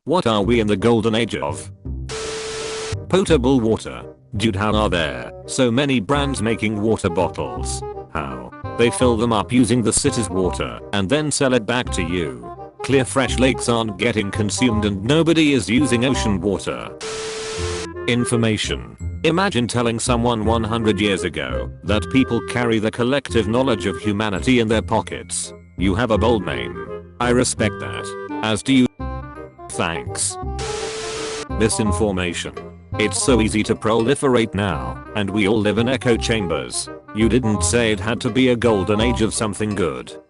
What are we in the golden age of? Potable water. Dude, how are there so many brands making water bottles? How? They fill them up using the city's water and then sell it back to you. Clear fresh lakes aren't getting consumed and nobody is using ocean water. Information. Imagine telling someone 100 years ago that people carry the collective knowledge of humanity in their pockets. You have a bold name. I respect that. As do you. Thanks. Misinformation. It's so easy to proliferate now, and we all live in echo chambers. You didn't say it had to be a golden age of something good.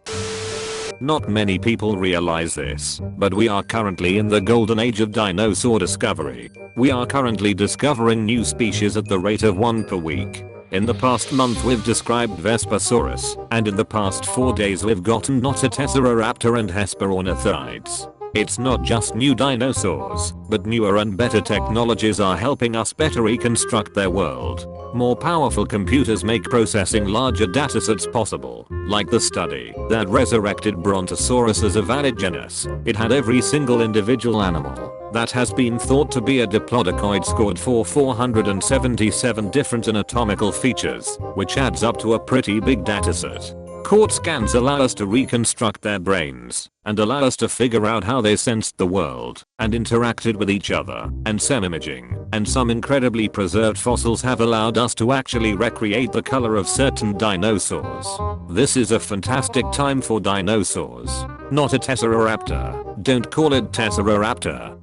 Not many people realize this, but we are currently in the golden age of dinosaur discovery. We are currently discovering new species at the rate of 1 per week. In the past month we've described Vespasaurus, and in the past 4 days we've gotten Nototeceroraptor and Hesperornithides. It's not just new dinosaurs, but newer and better technologies are helping us better reconstruct their world. More powerful computers make processing larger datasets possible, like the study that resurrected Brontosaurus as a valid genus. It had every single individual animal that has been thought to be a diplodocoid scored for 477 different anatomical features, which adds up to a pretty big dataset. CORT scans allow us to reconstruct their brains and allow us to figure out how they sensed the world and interacted with each other, and SEM imaging and some incredibly preserved fossils have allowed us to actually recreate the color of certain dinosaurs. This is a fantastic time for dinosaurs. Not a Tesseroraptor. Don't call it Tesseroraptor.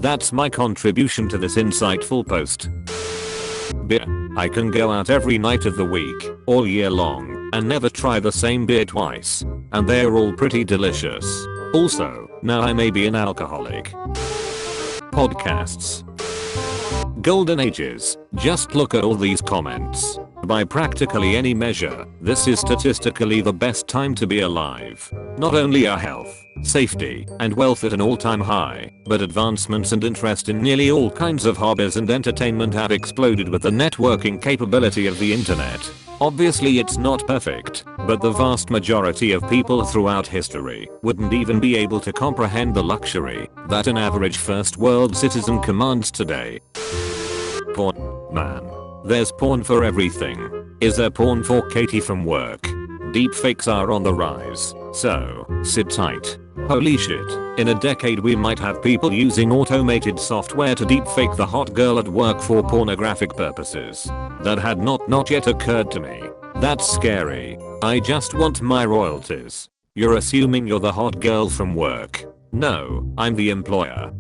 That's my contribution to this insightful post. Beer. I can go out every night of the week, all year long, and never try the same beer twice. And they're all pretty delicious. Also, now I may be an alcoholic. Podcasts. Golden Ages. Just look at all these comments. By practically any measure, this is statistically the best time to be alive. Not only are health, safety, and wealth at an all-time high, but advancements and interest in nearly all kinds of hobbies and entertainment have exploded with the networking capability of the internet. Obviously it's not perfect, but the vast majority of people throughout history wouldn't even be able to comprehend the luxury that an average first world citizen commands today. Porn. Man. There's porn for everything. Is there porn for Katie from work? Deepfakes are on the rise, so sit tight. Holy shit, in a decade we might have people using automated software to deepfake the hot girl at work for pornographic purposes. That had not yet occurred to me. That's scary. I just want my royalties. You're assuming you're the hot girl from work. No, I'm the employer.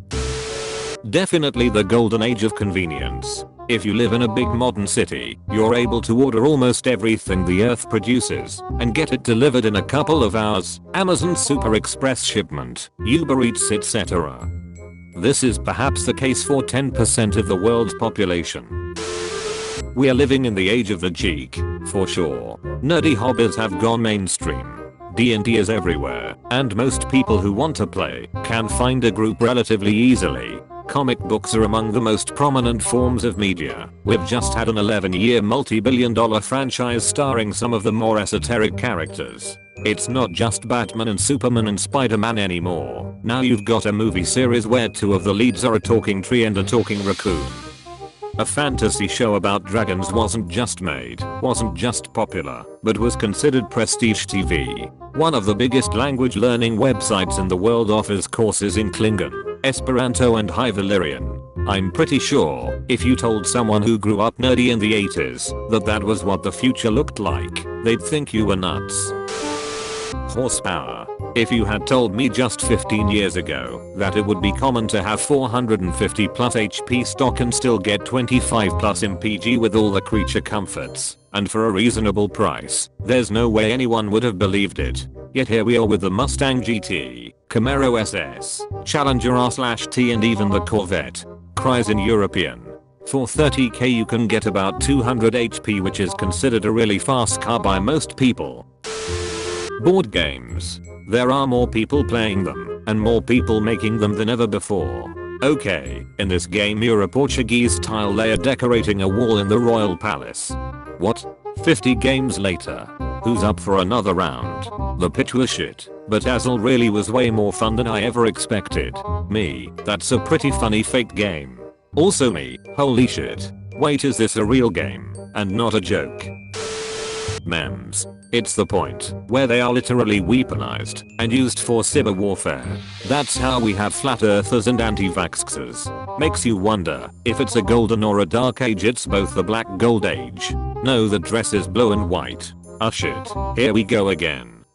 Definitely the golden age of convenience. If you live in a big modern city, you're able to order almost everything the earth produces and get it delivered in a couple of hours. Amazon Super Express shipment, Uber Eats, etc. This is perhaps the case for 10% of the world's population. We are living in the age of the geek, for sure. Nerdy hobbies have gone mainstream. D&D is everywhere, and most people who want to play can find a group relatively easily. Comic books are among the most prominent forms of media. We've just had an 11-year multi-billion-dollar franchise starring some of the more esoteric characters. It's not just Batman and Superman and Spider-Man anymore. Now you've got a movie series where 2 of the leads are a talking tree and a talking raccoon. A fantasy show about dragons wasn't just popular, but was considered prestige TV. One of the biggest language learning websites in the world offers courses in Klingon, Esperanto and High Valyrian. I'm pretty sure, if you told someone who grew up nerdy in the 80s that was what the future looked like, they'd think you were nuts. Horsepower. If you had told me just 15 years ago that it would be common to have 450 plus HP stock and still get 25 plus MPG with all the creature comforts, and for a reasonable price, there's no way anyone would have believed it. Yet here we are with the Mustang GT, Camaro SS, Challenger R/T and even the Corvette. Cries in European. For 30k you can get about 200 HP, which is considered a really fast car by most people. Board games. There are more people playing them, and more people making them than ever before. Okay, in this game you're a Portuguese tile layer decorating a wall in the royal palace. What? 50 games later? Who's up for another round? The pitch was shit, but Azul really was way more fun than I ever expected. Me, that's a pretty funny fake game. Also me, holy shit. Wait, is this a real game and not a joke? Memes. It's the point where they are literally weaponized and used for cyber warfare. That's how we have flat earthers and anti-vaxxers. Makes you wonder if it's a golden or a dark age. It's both the black gold age. No, the dress is blue and white. Ah shit, here we go again.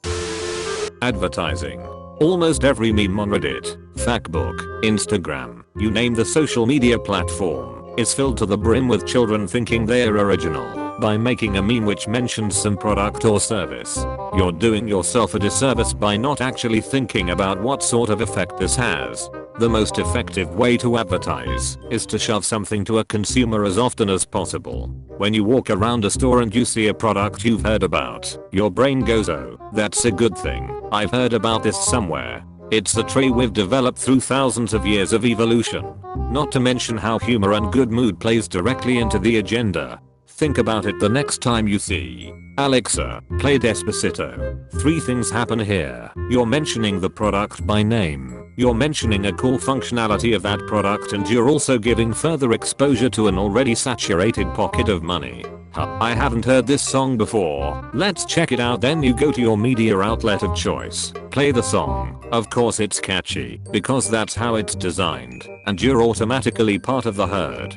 Advertising. Almost every meme on Reddit, Factbook, Instagram, you name the social media platform, is filled to the brim with children thinking they're original by making a meme which mentions some product or service. You're doing yourself a disservice by not actually thinking about what sort of effect this has. The most effective way to advertise is to shove something to a consumer as often as possible. When you walk around a store and you see a product you've heard about, your brain goes, oh, that's a good thing. I've heard about this somewhere. It's the tree we've developed through thousands of years of evolution. Not to mention how humor and good mood plays directly into the agenda. Think about it the next time you see Alexa, play Despacito. 3 things happen here. You're mentioning the product by name. You're mentioning a cool functionality of that product, and you're also giving further exposure to an already saturated pocket of money. Huh, I haven't heard this song before. Let's check it out. Then you go to your media outlet of choice. Play the song. Of course it's catchy, because that's how it's designed, and you're automatically part of the herd.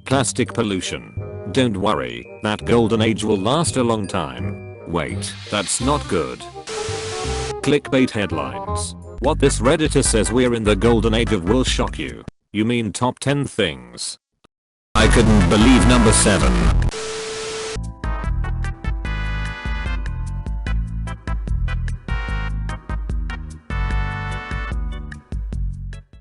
Plastic pollution. Don't worry, that golden age will last a long time. Wait, that's not good. Clickbait headlines. What this Redditor says we're in the golden age of will shock you. You mean top 10 things? I couldn't believe number 7.